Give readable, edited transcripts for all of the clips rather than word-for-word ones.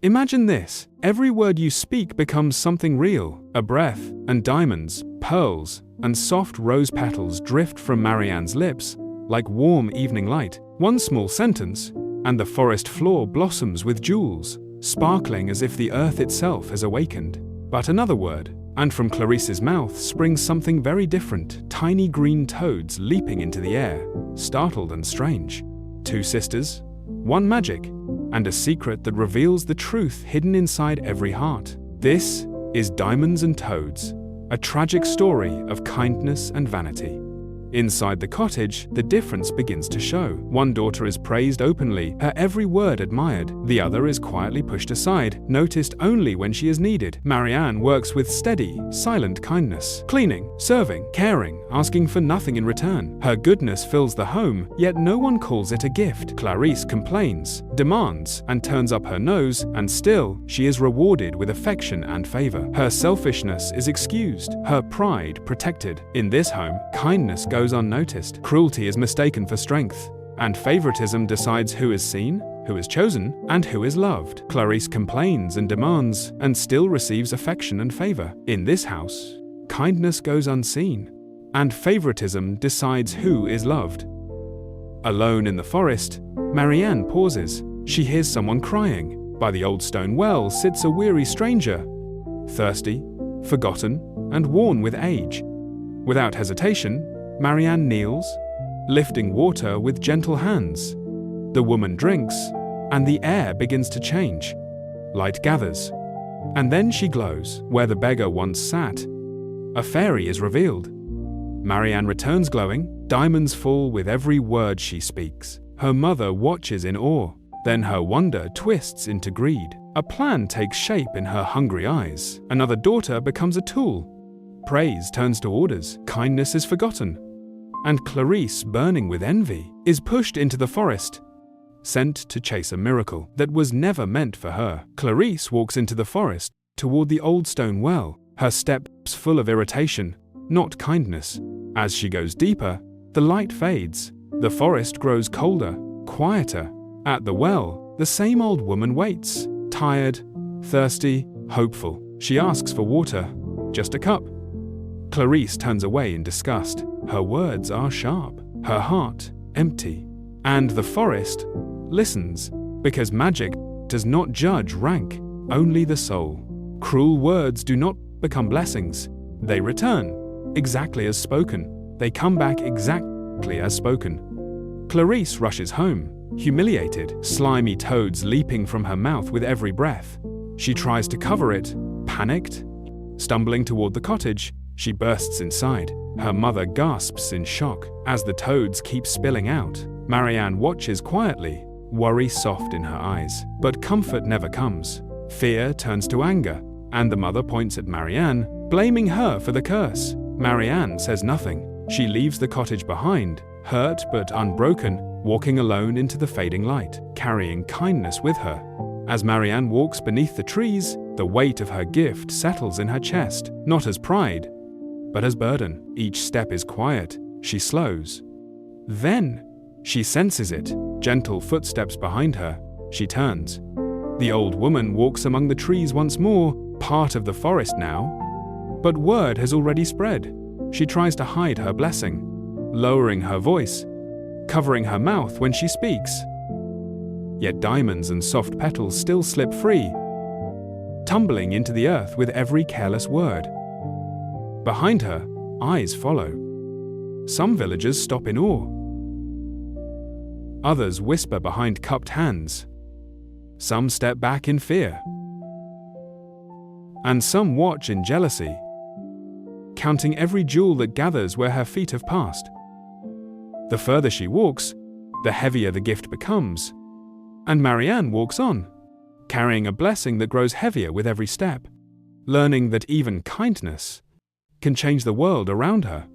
Imagine this. Every word you speak becomes something real, a breath, and diamonds, pearls, and soft rose petals drift from Marianne's lips, like warm evening light. One small sentence, and the forest floor blossoms with jewels, sparkling as if the earth itself has awakened. But another word, and from Clarice's mouth springs something very different, tiny green toads leaping into the air, startled and strange. Two sisters, one magic, and a secret that reveals the truth hidden inside every heart. This is Diamonds and Toads, a tragic story of kindness and vanity. Inside the cottage, the difference begins to show. One daughter is praised openly, her every word admired. The other is quietly pushed aside, noticed only when she is needed. Marianne works with steady, silent kindness, cleaning, serving, caring, asking for nothing in return. Her goodness fills the home, yet no one calls it a gift. Clarice complains, demands, and turns up her nose, and still, she is rewarded with affection and favor. Her selfishness is excused, her pride protected. In this home, kindness goes unnoticed, cruelty is mistaken for strength, and favoritism decides who is seen, who is chosen, and who is loved. Clarice complains and demands, and still receives affection and favor. In this house, kindness goes unseen, and favoritism decides who is loved. Alone in the forest, Marianne pauses. She hears someone crying. By the old stone well sits a weary stranger, thirsty, forgotten, and worn with age. Without hesitation, Marianne kneels, lifting water with gentle hands. The woman drinks, and the air begins to change. Light gathers, and then she glows. Where the beggar once sat, a fairy is revealed. Marianne returns glowing, diamonds fall with every word she speaks. Her mother watches in awe, then her wonder twists into greed. A plan takes shape in her hungry eyes. Another daughter becomes a tool. Praise turns to orders, kindness is forgotten, and Clarice, burning with envy, is pushed into the forest, sent to chase a miracle that was never meant for her. Clarice walks into the forest, toward the old stone well, her steps full of irritation, not kindness. As she goes deeper, the light fades, the forest grows colder, quieter. At the well, the same old woman waits, tired, thirsty, hopeful. She asks for water, just a cup. Clarice turns away in disgust. Her words are sharp, her heart empty. And the forest listens, because magic does not judge rank, only the soul. Cruel words do not become blessings. They return, exactly as spoken. They come back exactly as spoken. Clarice rushes home, humiliated, slimy toads leaping from her mouth with every breath. She tries to cover it, panicked. Stumbling toward the cottage, she bursts inside. Her mother gasps in shock as the toads keep spilling out. Marianne watches quietly, worry soft in her eyes. But comfort never comes. Fear turns to anger, and the mother points at Marianne, blaming her for the curse. Marianne says nothing. She leaves the cottage behind, hurt but unbroken, walking alone into the fading light, carrying kindness with her. As Marianne walks beneath the trees, the weight of her gift settles in her chest, not as pride, but as burden. Each step is quiet. She slows. Then, she senses it. Gentle footsteps behind her. She turns. The old woman walks among the trees once more, part of the forest now. But word has already spread. She tries to hide her blessing, lowering her voice, covering her mouth when she speaks. Yet diamonds and soft petals still slip free, tumbling into the earth with every careless word. Behind her, eyes follow. Some villagers stop in awe. Others whisper behind cupped hands. Some step back in fear. And some watch in jealousy, counting every jewel that gathers where her feet have passed. The further she walks, the heavier the gift becomes. And Marianne walks on, carrying a blessing that grows heavier with every step, learning that even kindness can change the world around her.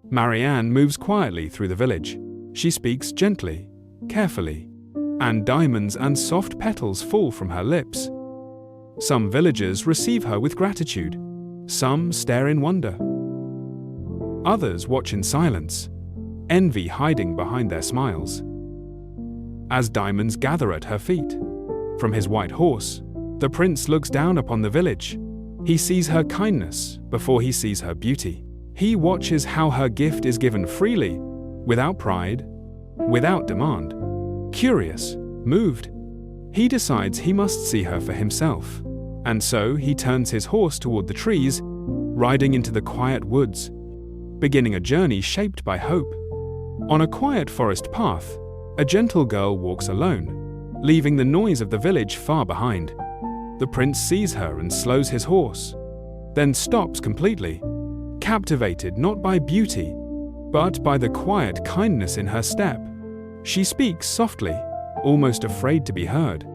Marianne moves quietly through the village. She speaks gently, carefully, and diamonds and soft petals fall from her lips. Some villagers receive her with gratitude. Some stare in wonder. Others watch in silence, envy hiding behind their smiles. As diamonds gather at her feet, from his white horse, The prince looks down upon the village. He sees her kindness before he sees her beauty. He watches how her gift is given freely, without pride, without demand. Curious, moved, he decides he must see her for himself. And so he turns his horse toward the trees, riding into the quiet woods, beginning a journey shaped by hope. On a quiet forest path, a gentle girl walks alone, leaving the noise of the village far behind. The prince sees her and slows his horse, then stops completely, captivated not by beauty, but by the quiet kindness in her step. She speaks softly, almost afraid to be heard,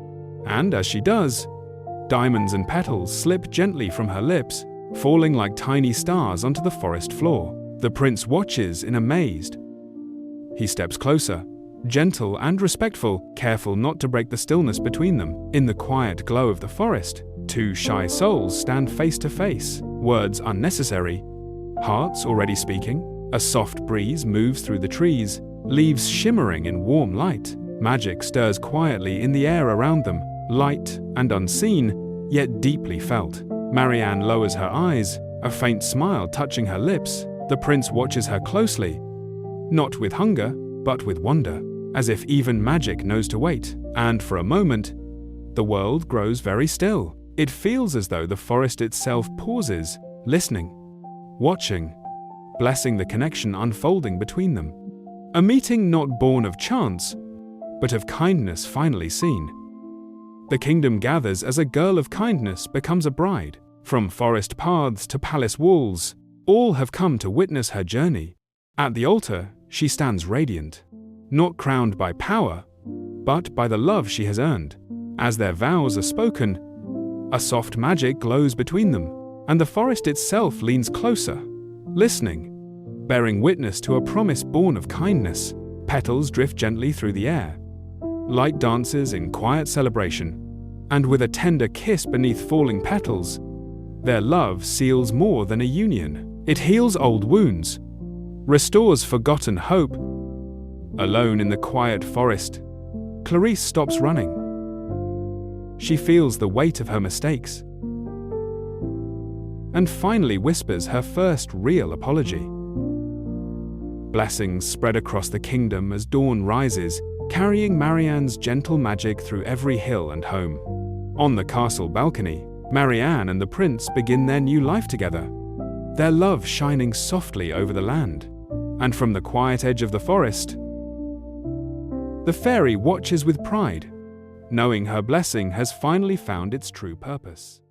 and as she does, diamonds and petals slip gently from her lips, falling like tiny stars onto the forest floor. The prince watches in amazed. He steps closer, gentle and respectful, careful not to break the stillness between them. In the quiet glow of the forest, two shy souls stand face to face, words unnecessary, hearts already speaking. A soft breeze moves through the trees, leaves shimmering in warm light. Magic stirs quietly in the air around them, light and unseen, yet deeply felt. Marianne lowers her eyes, a faint smile touching her lips. The prince watches her closely, not with hunger, but with wonder, as if even magic knows to wait. And for a moment, the world grows very still. It feels as though the forest itself pauses, listening, watching, blessing the connection unfolding between them. A meeting not born of chance, but of kindness finally seen. The kingdom gathers as a girl of kindness becomes a bride. From forest paths to palace walls, all have come to witness her journey. At the altar, she stands radiant, not crowned by power, but by the love she has earned. As their vows are spoken, a soft magic glows between them, and the forest itself leans closer, listening, bearing witness to a promise born of kindness. Petals drift gently through the air. Light dances in quiet celebration, and with a tender kiss beneath falling petals, their love seals more than a union. It heals old wounds, restores forgotten hope. Alone in the quiet forest, Clarice stops running. She feels the weight of her mistakes, and finally whispers her first real apology. Blessings spread across the kingdom as dawn rises, carrying Marianne's gentle magic through every hill and home. On the castle balcony, Marianne and the prince begin their new life together, their love shining softly over the land. And from the quiet edge of the forest, the fairy watches with pride, knowing her blessing has finally found its true purpose.